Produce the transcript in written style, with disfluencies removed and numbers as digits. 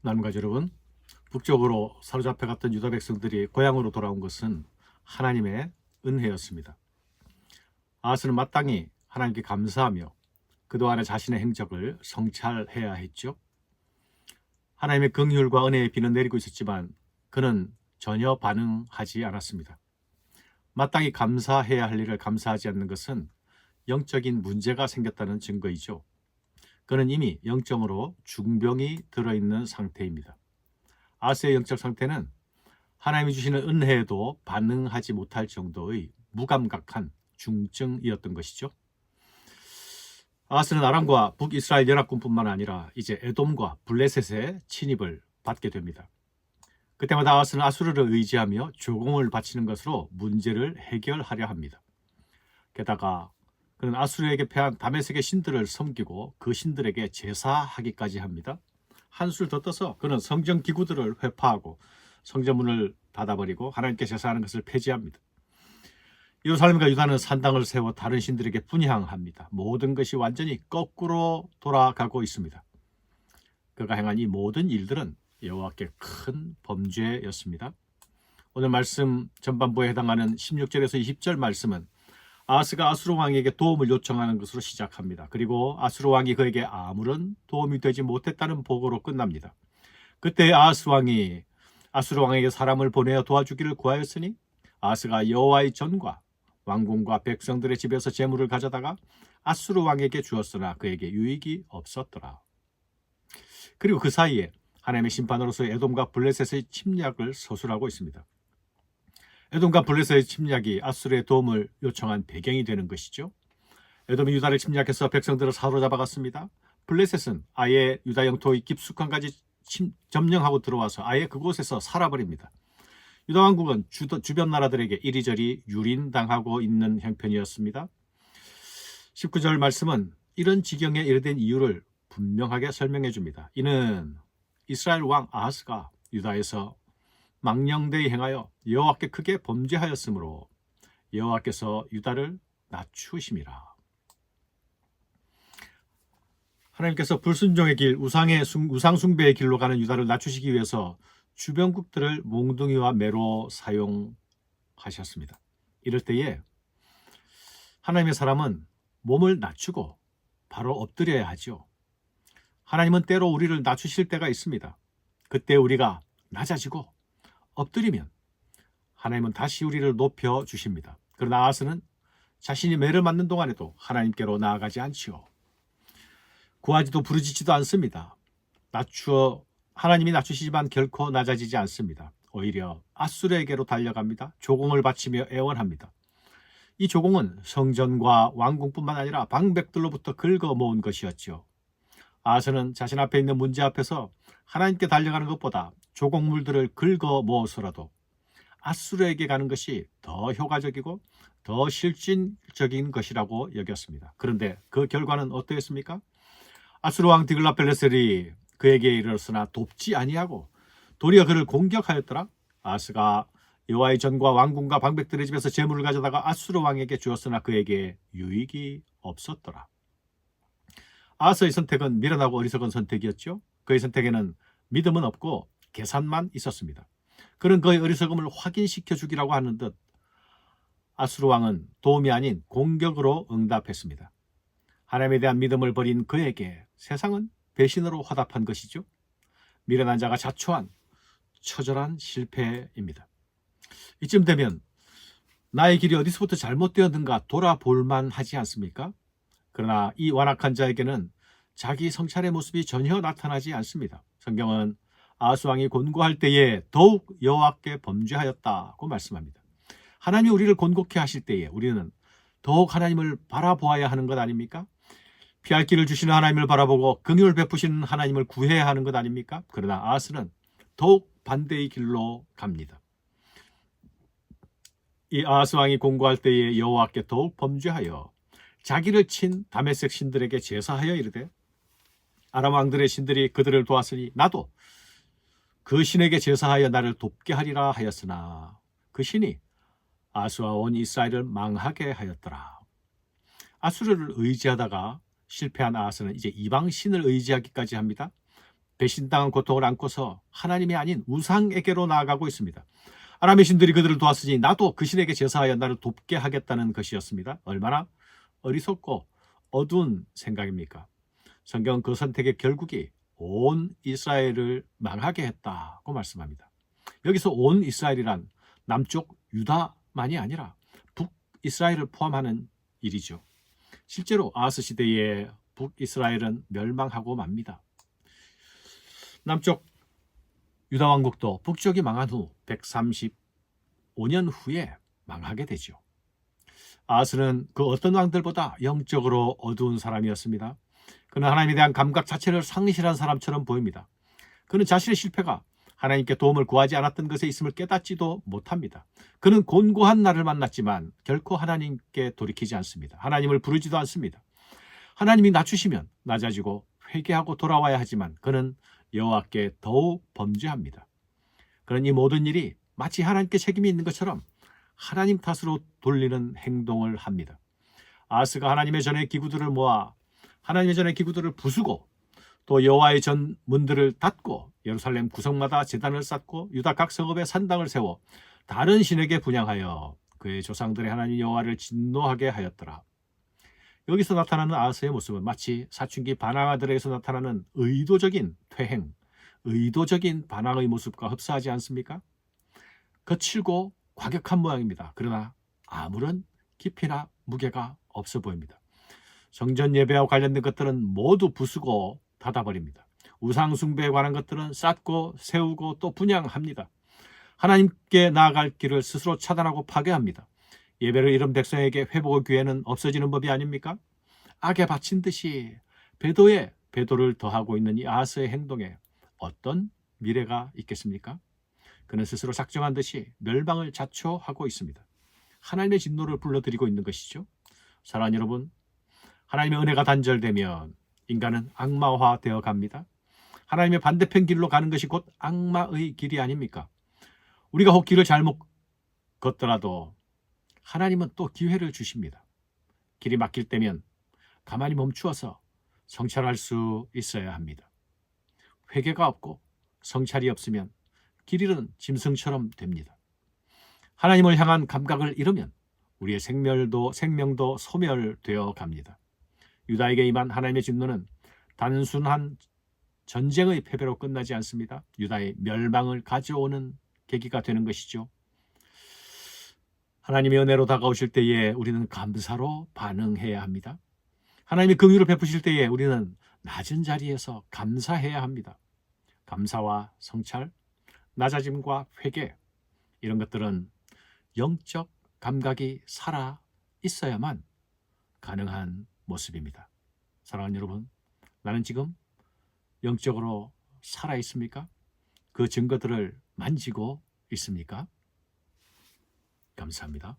나눔가족 여러분, 북쪽으로 사로잡혀갔던 유다 백성들이 고향으로 돌아온 것은 하나님의 은혜였습니다. 아하스는 마땅히 하나님께 감사하며 그동안의 자신의 행적을 성찰해야 했죠. 하나님의 긍휼과 은혜의 비는 내리고 있었지만 그는 전혀 반응하지 않았습니다. 마땅히 감사해야 할 일을 감사하지 않는 것은 영적인 문제가 생겼다는 증거이죠. 그는 이미 영적으로 중병이 들어있는 상태입니다. 아하스의 영적 상태는 하나님이 주시는 은혜에도 반응하지 못할 정도의 무감각한 중증이었던 것이죠. 아하스는 아람과 북이스라엘 연합군뿐만 아니라 이제 에돔과 블레셋의 침입을 받게 됩니다. 그때마다 아하스는 아수르를 의지하며 조공을 바치는 것으로 문제를 해결하려 합니다. 게다가 그는 아수르에게 패한 다메섹의 신들을 섬기고 그 신들에게 제사하기까지 합니다. 한술 더 떠서 그는 성전 기구들을 회파하고 성전문을 닫아버리고 하나님께 제사하는 것을 폐지합니다. 예루살렘과 유다는 산당을 세워 다른 신들에게 분향합니다. 모든 것이 완전히 거꾸로 돌아가고 있습니다. 그가 행한 이 모든 일들은 여호와께 큰 범죄였습니다. 오늘 말씀 전반부에 해당하는 16절에서 20절 말씀은 아하스가 아수르 왕에게 도움을 요청하는 것으로 시작합니다. 그리고 아수르 왕이 그에게 아무런 도움이 되지 못했다는 보고로 끝납니다. 그때 아하스 왕이 아수르 왕에게 사람을 보내어 도와주기를 구하였으니 아하스가 여호와의 전과 왕궁과 백성들의 집에서 재물을 가져다가 아수르 왕에게 주었으나 그에게 유익이 없었더라. 그리고 그 사이에 하나님의 심판으로서 에돔과 블레셋의 침략을 서술하고 있습니다. 에돔과 블레셋의 침략이 아수르의 도움을 요청한 배경이 되는 것이죠. 에돔이 유다를 침략해서 백성들을 사로잡아갔습니다. 블레셋은 아예 유다 영토의 깊숙한 가지 점령하고 들어와서 아예 그곳에서 살아버립니다. 유다 왕국은 주변 나라들에게 이리저리 유린당하고 있는 형편이었습니다. 19절 말씀은 이런 지경에 이르된 이유를 분명하게 설명해 줍니다. 이는 이스라엘 왕 아하스가 유다에서 망령되이 행하여 여호와께 크게 범죄하였으므로 여호와께서 유다를 낮추심이라. 하나님께서 불순종의 길, 우상 숭배의 길로 가는 유다를 낮추시기 위해서 주변국들을 몽둥이와 매로 사용하셨습니다. 이럴 때에 하나님의 사람은 몸을 낮추고 바로 엎드려야 하죠. 하나님은 때로 우리를 낮추실 때가 있습니다. 그때 우리가 낮아지고 엎드리면 하나님은 다시 우리를 높여 주십니다. 그러나 아하스는 자신이 매를 맞는 동안에도 하나님께로 나아가지 않지요. 구하지도 부르짖지도 않습니다. 하나님이 낮추시지만 결코 낮아지지 않습니다. 오히려 아수르에게로 달려갑니다. 조공을 바치며 애원합니다. 이 조공은 성전과 왕궁뿐만 아니라 방백들로부터 긁어 모은 것이었죠. 아하스는 자신 앞에 있는 문제 앞에서 하나님께 달려가는 것보다 조공물들을 긁어 모어서라도 아수르에게 가는 것이 더 효과적이고 더 실질적인 것이라고 여겼습니다. 그런데 그 결과는 어떠했습니까? 아수르 왕 디글라벨레셀이 그에게 이르렀으나 돕지 아니하고 도리어 그를 공격하였더라. 아하스가 여호와의 전과 왕궁과 방백들의 집에서 재물을 가져다가 아수르 왕에게 주었으나 그에게 유익이 없었더라. 아하스의 선택은 미련하고 어리석은 선택이었죠. 그의 선택에는 믿음은 없고 계산만 있었습니다. 그는 그의 어리석음을 확인시켜 주기라고 하는 듯 아수르 왕은 도움이 아닌 공격으로 응답했습니다. 하나님에 대한 믿음을 버린 그에게 세상은 배신으로 화답한 것이죠. 미련한 자가 자초한 처절한 실패입니다. 이쯤 되면 나의 길이 어디서부터 잘못되었는가 돌아볼 만하지 않습니까? 그러나 이 완악한 자에게는 자기 성찰의 모습이 전혀 나타나지 않습니다. 성경은 아하스 왕이 곤고할 때에 더욱 여호와께 범죄하였다고 말씀합니다. 하나님이 우리를 곤고케 하실 때에 우리는 더욱 하나님을 바라보아야 하는 것 아닙니까? 피할 길을 주시는 하나님을 바라보고 긍휼을 베푸시는 하나님을 구해야 하는 것 아닙니까? 그러나 아하스는 더욱 반대의 길로 갑니다. 이 아하스 왕이 곤고할 때에 여호와께 더욱 범죄하여 자기를 친 다메섹 신들에게 제사하여 이르되 아람 왕들의 신들이 그들을 도왔으니 나도 그 신에게 제사하여 나를 돕게 하리라 하였으나 그 신이 아하스와 온 이스라엘을 망하게 하였더라. 아수르를 의지하다가 실패한 아하스는 이제 이방 신을 의지하기까지 합니다. 배신당한 고통을 안고서 하나님이 아닌 우상에게로 나아가고 있습니다. 아람의 신들이 그들을 도왔으니 나도 그 신에게 제사하여 나를 돕게 하겠다는 것이었습니다. 얼마나 어리석고 어두운 생각입니까? 성경은 그 선택의 결국이 온 이스라엘을 망하게 했다고 말씀합니다. 여기서 온 이스라엘이란 남쪽 유다만이 아니라 북이스라엘을 포함하는 일이죠. 실제로 아하스 시대에 북이스라엘은 멸망하고 맙니다. 남쪽 유다 왕국도 북쪽이 망한 후 135년 후에 망하게 되죠. 아하스는 그 어떤 왕들보다 영적으로 어두운 사람이었습니다. 그는 하나님에 대한 감각 자체를 상실한 사람처럼 보입니다. 그는 자신의 실패가 하나님께 도움을 구하지 않았던 것에 있음을 깨닫지도 못합니다. 그는 곤고한 날을 만났지만 결코 하나님께 돌이키지 않습니다. 하나님을 부르지도 않습니다. 하나님이 낮추시면 낮아지고 회개하고 돌아와야 하지만 그는 여호와께 더욱 범죄합니다. 그는 이 모든 일이 마치 하나님께 책임이 있는 것처럼 하나님 탓으로 돌리는 행동을 합니다. 아하스가 하나님의 전의 기구들을 모아 하나님의 전의 기구들을 부수고 또 여호와의 전 문들을 닫고 예루살렘 구석마다 제단을 쌓고 유다 각 성읍에 산당을 세워 다른 신에게 분향하여 그의 조상들의 하나님 여호와를 진노하게 하였더라. 여기서 나타나는 아하스의 모습은 마치 사춘기 반항아들에게서 나타나는 의도적인 퇴행, 의도적인 반항의 모습과 흡사하지 않습니까? 거칠고 과격한 모양입니다. 그러나 아무런 깊이나 무게가 없어 보입니다. 성전 예배와 관련된 것들은 모두 부수고 닫아버립니다. 우상 숭배에 관한 것들은 쌓고 세우고 또 분향합니다. 하나님께 나아갈 길을 스스로 차단하고 파괴합니다. 예배를 잃은 백성에게 회복의 기회는 없어지는 법이 아닙니까? 악에 바친 듯이 배도에 배도를 더하고 있는 이 아하스의 행동에 어떤 미래가 있겠습니까? 그는 스스로 작정한 듯이 멸망을 자초하고 있습니다. 하나님의 진노를 불러들이고 있는 것이죠. 사랑하는 여러분, 하나님의 은혜가 단절되면 인간은 악마화되어 갑니다. 하나님의 반대편 길로 가는 것이 곧 악마의 길이 아닙니까? 우리가 혹 길을 잘못 걷더라도 하나님은 또 기회를 주십니다. 길이 막힐 때면 가만히 멈추어서 성찰할 수 있어야 합니다. 회개가 없고 성찰이 없으면 길 잃은 짐승처럼 됩니다. 하나님을 향한 감각을 잃으면 우리의 생명도 소멸되어 갑니다. 유다에게 임한 하나님의 진노는 단순한 전쟁의 패배로 끝나지 않습니다. 유다의 멸망을 가져오는 계기가 되는 것이죠. 하나님의 은혜로 다가오실 때에 우리는 감사로 반응해야 합니다. 하나님이 긍휼을 베푸실 때에 우리는 낮은 자리에서 감사해야 합니다. 감사와 성찰, 낮아짐과 회개, 이런 것들은 영적 감각이 살아 있어야만 가능한 모습입니다. 사랑하는 여러분, 나는 지금 영적으로 살아 있습니까? 그 증거들을 만지고 있습니까? 감사합니다.